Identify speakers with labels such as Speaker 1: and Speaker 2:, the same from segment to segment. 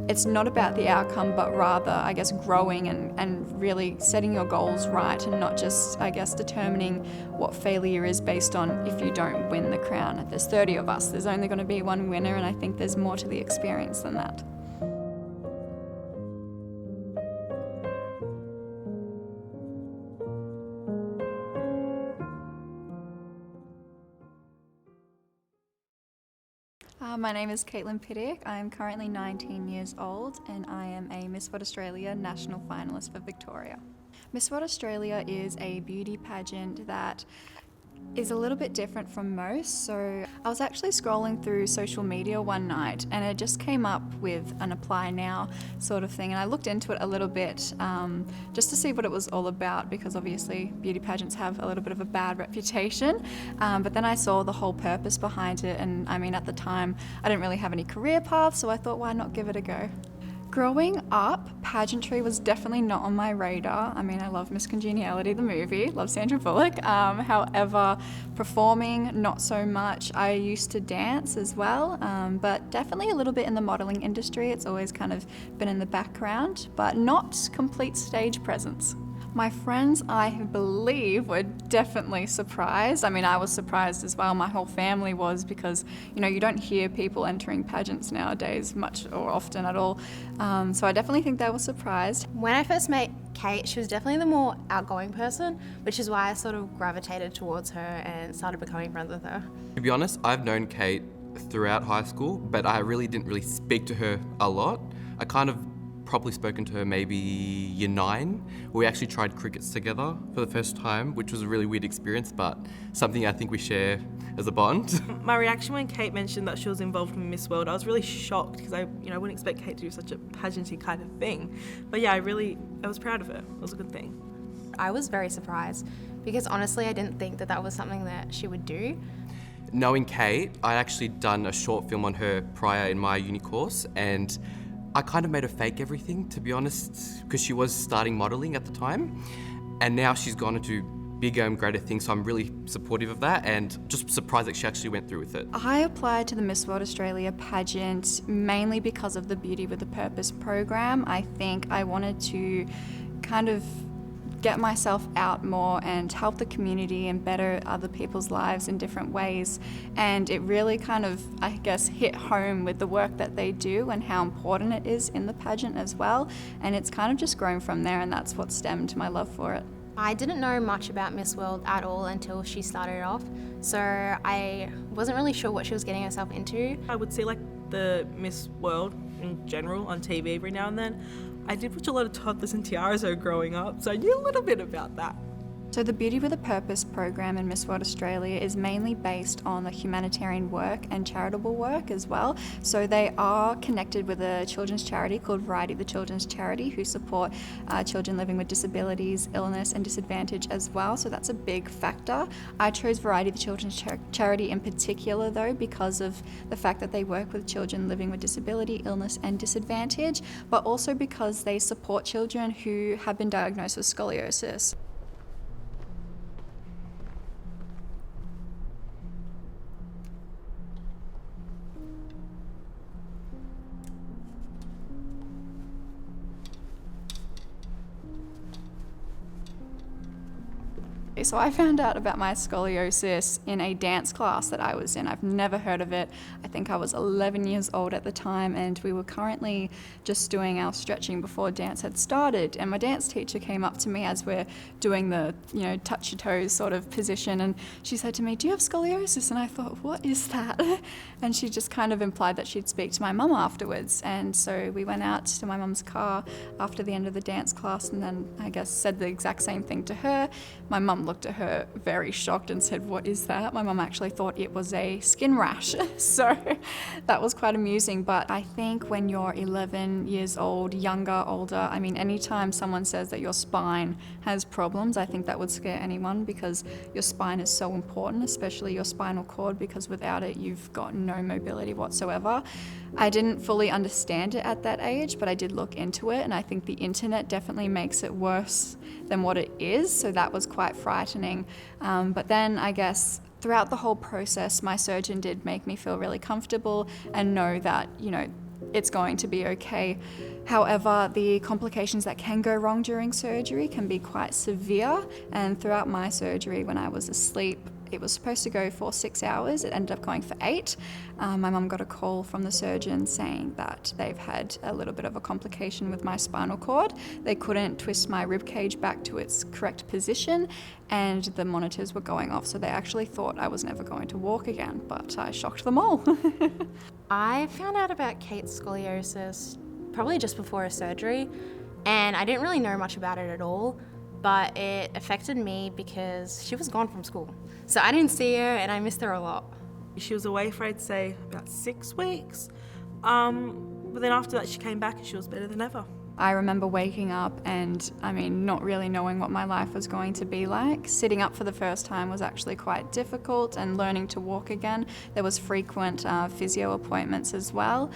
Speaker 1: it's not about the outcome, but rather, I guess, growing and really setting your goals right, and not just, I guess, determining what failure is based on if you don't win the crown. There's 30 of us, there's only going to be one winner, and I think there's more to the experience than that. My name is Caitlin Pittick. I am currently 19 years old and I am a Miss World Australia National Finalist for Victoria. Miss World Australia is a beauty pageant that is a little bit different from most. So I was actually scrolling through social media one night and it just came up with an apply now sort of thing, and I looked into it a little bit just to see what it was all about, because obviously beauty pageants have a little bit of a bad reputation, but then I saw the whole purpose behind it, and I mean, at the time I didn't really have any career path, so I thought, why not give it a go? Growing up, pageantry was definitely not on my radar. I mean, I love Miss Congeniality, the movie, love Sandra Bullock. However, performing, not so much. I used to dance as well, but definitely a little bit in the modelling industry. It's always kind of been in the background, but not complete stage presence. My friends, I believe, were definitely surprised. I mean, I was surprised as well. My whole family was, because, you know, you don't hear people entering pageants nowadays much or often at all. So I definitely think they were surprised.
Speaker 2: When I first met Kate, she was definitely the more outgoing person, which is why I sort of gravitated towards her and started becoming friends with her.
Speaker 3: To be honest, I've known Kate throughout high school, but I really didn't speak to her a lot. I kind of probably spoken to her maybe year 9. We actually tried crickets together for the first time, which was a really weird experience, but something I think we share as a bond.
Speaker 4: My reaction when Kate mentioned that she was involved in Miss World, I was really shocked, because I wouldn't expect Kate to do such a pageanty kind of thing. But yeah, I was proud of her. It was a good thing.
Speaker 2: I was very surprised, because honestly I didn't think that that was something that she would do.
Speaker 3: Knowing Kate, I'd actually done a short film on her prior in my uni course, and I kind of made her fake everything, to be honest, because she was starting modelling at the time, and now she's gone into bigger and greater things, so I'm really supportive of that and just surprised that she actually went through with it.
Speaker 1: I applied to the Miss World Australia pageant mainly because of the Beauty with a Purpose program. I think I wanted to kind of get myself out more and help the community and better other people's lives in different ways. And it really kind of, I guess, hit home with the work that they do and how important it is in the pageant as well. And it's kind of just grown from there, and that's what stemmed my love for it.
Speaker 2: I didn't know much about Miss World at all until she started off, so I wasn't really sure what she was getting herself into.
Speaker 4: I would see like the Miss World in general on TV every now and then. I did watch a lot of Toddlers and Tiaras growing up, so I knew a little bit about that.
Speaker 1: So the Beauty with a Purpose program in Miss World Australia is mainly based on the humanitarian work and charitable work as well. So they are connected with a children's charity called Variety the Children's Charity, who support children living with disabilities, illness and disadvantage as well. So that's a big factor. I chose Variety the Children's Charity in particular though, because of the fact that they work with children living with disability, illness and disadvantage, but also because they support children who have been diagnosed with scoliosis. So I found out about my scoliosis in a dance class that I was in. I've never heard of it. I think I was 11 years old at the time, and we were currently just doing our stretching before dance had started. And my dance teacher came up to me as we're doing the, touch your toes sort of position, and she said to me, "Do you have scoliosis?" And I thought, what is that? And she just kind of implied that she'd speak to my mum afterwards. And so we went out to my mum's car after the end of the dance class, and then I guess said the exact same thing to her. My mum looked at her very shocked and said, "What is that?" My mum actually thought it was a skin rash. So that was quite amusing. But I think when you're 11 years old, younger, older, I mean, anytime someone says that your spine has problems, I think that would scare anyone, because your spine is so important, especially your spinal cord, because without it, you've got no mobility whatsoever. I didn't fully understand it at that age, but I did look into it, and I think the internet definitely makes it worse than what it is, so that was quite frightening. But then I guess throughout the whole process, my surgeon did make me feel really comfortable and know that, it's going to be okay. However, the complications that can go wrong during surgery can be quite severe, and throughout my surgery when I was asleep, it was supposed to go for 6 hours. It ended up going for 8. My mum got a call from the surgeon saying that they've had a little bit of a complication with my spinal cord. They couldn't twist my rib cage back to its correct position, and the monitors were going off, so they actually thought I was never going to walk again, but I shocked them all.
Speaker 2: I found out about Kate's scoliosis probably just before her surgery, and I didn't really know much about it at all, but it affected me because she was gone from school. So I didn't see her and I missed her a lot.
Speaker 4: She was away for, I'd say, about 6 weeks. But then after that, she came back and she was better than ever.
Speaker 1: I remember waking up and, not really knowing what my life was going to be like. Sitting up for the first time was actually quite difficult, and learning to walk again. There was frequent physio appointments as well.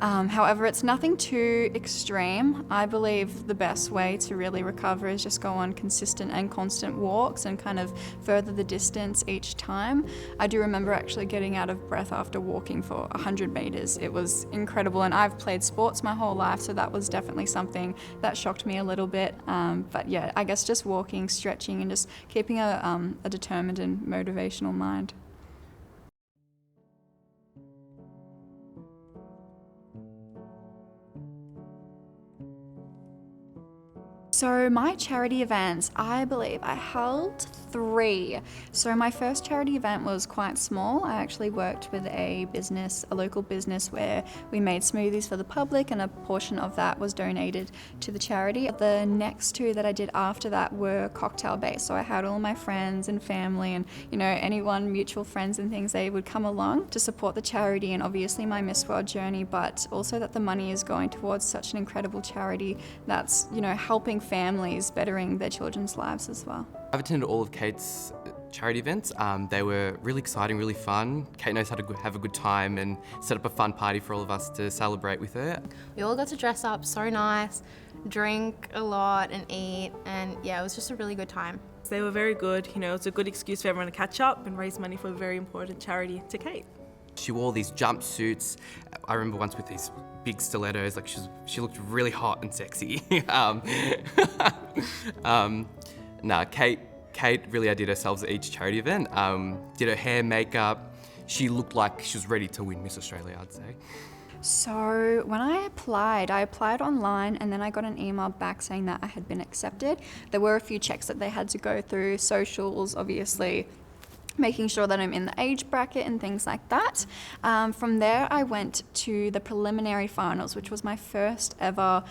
Speaker 1: However, it's nothing too extreme. I believe the best way to really recover is just go on consistent and constant walks and kind of further the distance each time. I do remember actually getting out of breath after walking for 100 meters. It was incredible, and I've played sports my whole life, so that was definitely something that shocked me a little bit. But yeah, I guess just walking, stretching, and just keeping a determined and motivational mind. So my charity events, I believe I held 3. So my first charity event was quite small. I actually worked with a local business, where we made smoothies for the public, and a portion of that was donated to the charity. The next 2 that I did after that were cocktail based. So I had all my friends and family and, anyone, mutual friends and things, they would come along to support the charity, and obviously my Miss World journey, but also that the money is going towards such an incredible charity that's, helping families, bettering their children's lives as well.
Speaker 3: I've attended all of Kate's charity events. They were really exciting, really fun. Kate knows how to have a good time and set up a fun party for all of us to celebrate with her.
Speaker 2: We all got to dress up so nice, drink a lot and eat, and yeah, it was just a really good time.
Speaker 4: They were very good. It's a good excuse for everyone to catch up and raise money for a very important charity to Kate.
Speaker 3: She wore these jumpsuits. I remember once with these big stilettos, she looked really hot and sexy. Kate really outdid herself at each charity event. Did her hair, makeup. She looked like she was ready to win Miss Australia, I'd say.
Speaker 1: So when I applied online, and then I got an email back saying that I had been accepted. There were a few checks that they had to go through, socials, obviously, making sure that I'm in the age bracket and things like that. From there, I went to the preliminary finals, which was my first ever,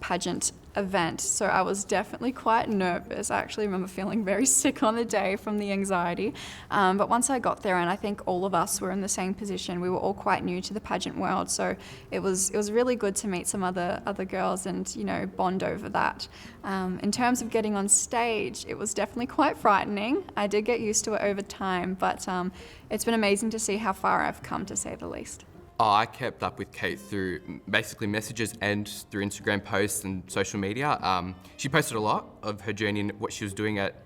Speaker 1: pageant event. So I was definitely quite nervous. I actually remember feeling very sick on the day from the anxiety. But once I got there, and I think all of us were in the same position, we were all quite new to the pageant world. So it was really good to meet some other girls and, bond over that. In terms of getting on stage, it was definitely quite frightening. I did get used to it over time, but it's been amazing to see how far I've come, to say the least.
Speaker 3: I kept up with Kate through basically messages and through Instagram posts and social media. She posted a lot of her journey and what she was doing at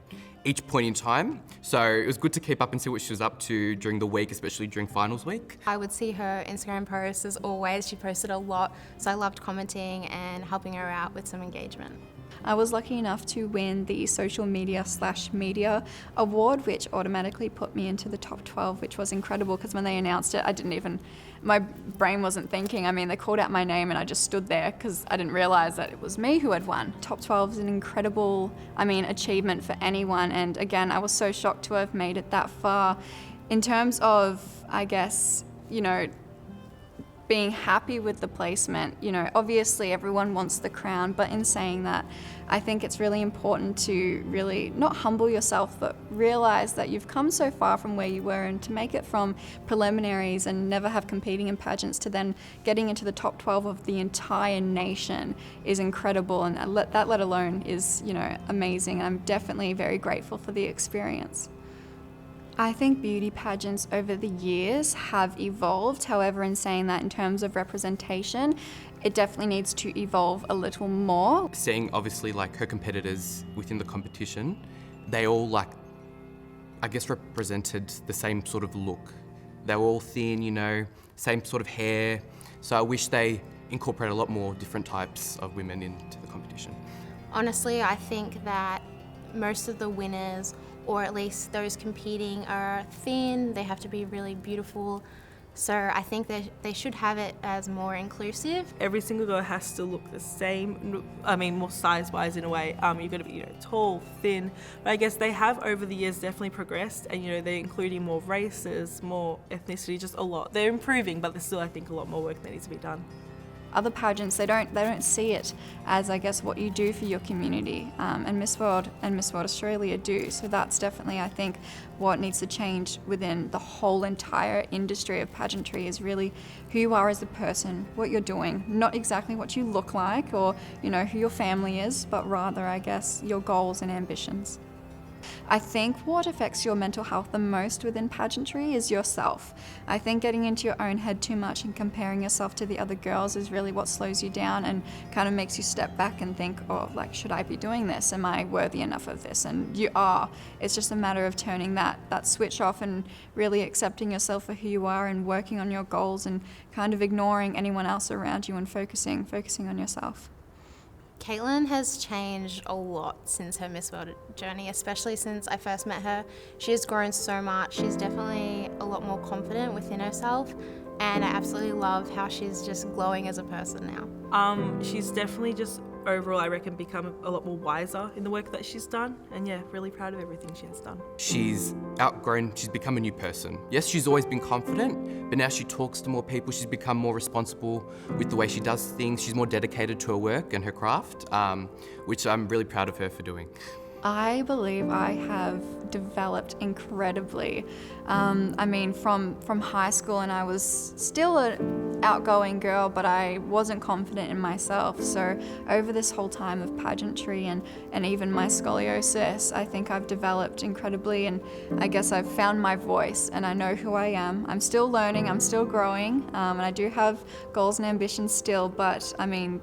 Speaker 3: each point in time. So it was good to keep up and see what she was up to during the week, especially during finals week.
Speaker 2: I would see her Instagram posts as always. She posted a lot, so I loved commenting and helping her out with some engagement.
Speaker 1: I was lucky enough to win the social media award, which automatically put me into the top 12, which was incredible, because when they announced it, my brain wasn't thinking. They called out my name and I just stood there because I didn't realize that it was me who had won. Top 12 is an incredible, achievement for anyone. And again, I was so shocked to have made it that far. In terms of, being happy with the placement, obviously everyone wants the crown, but in saying that, I think it's really important to really not humble yourself, but realize that you've come so far from where you were, and to make it from preliminaries and never have competing in pageants to then getting into the top 12 of the entire nation is incredible, and that let alone is, amazing. I'm definitely very grateful for the experience. I think beauty pageants over the years have evolved. However, in saying that, in terms of representation, it definitely needs to evolve a little more.
Speaker 3: Seeing obviously her competitors within the competition, they all represented the same sort of look. They were all thin, you know, same sort of hair. So I wish they incorporate a lot more different types of women into the competition.
Speaker 2: Honestly, I think that most of the winners, or at least those competing, are thin. They have to be really beautiful. So I think that they should have it as more inclusive.
Speaker 4: Every single girl has to look the same. I mean, more size-wise in a way. You've got to be, you know, tall, thin. But I guess they have over the years definitely progressed, and you know, they're including more races, more ethnicity, just a lot. They're improving, but there's still, I think, a lot more work that needs to be done.
Speaker 1: Other pageants, they don't see it as, I guess, what you do for your community, and Miss World and Miss World Australia do. So that's definitely, I think, what needs to change within the whole entire industry of pageantry is really who you are as a person, what you're doing, not exactly what you look like or, you know, who your family is, but rather, I guess, your goals and ambitions. I think what affects your mental health the most within pageantry is yourself. I think getting into your own head too much and comparing yourself to the other girls is really what slows you down and kind of makes you step back and think, oh, like, should I be doing this? Am I worthy enough of this? And you are. It's just a matter of turning that switch off and really accepting yourself for who you are and working on your goals and kind of ignoring anyone else around you and focusing on yourself.
Speaker 2: Caitlin has changed a lot since her Miss World journey, especially since I first met her. She has grown so much. She's definitely a lot more confident within herself, and I absolutely love how she's just glowing as a person now.
Speaker 4: She's definitely just overall, I reckon, become a lot more wiser in the work that she's done, and yeah, really proud of everything she has done.
Speaker 3: She's outgrown, she's become a new person. Yes, she's always been confident, but now she talks to more people. She's become more responsible with the way she does things. She's more dedicated to her work and her craft, which I'm really proud of her for doing.
Speaker 1: I believe I have developed incredibly. I mean, from high school, and I was still an outgoing girl, but I wasn't confident in myself. So over this whole time of pageantry and even my scoliosis, I think I've developed incredibly, and I guess I've found my voice, and I know who I am. I'm still learning, I'm still growing, and I do have goals and ambitions still, but I mean,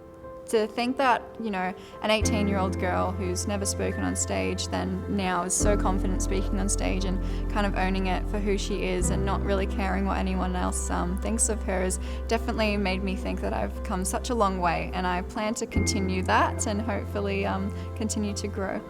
Speaker 1: to think that, you know, an 18-year-old girl who's never spoken on stage then now is so confident speaking on stage and kind of owning it for who she is and not really caring what anyone else thinks of her has definitely made me think that I've come such a long way, and I plan to continue that and hopefully continue to grow.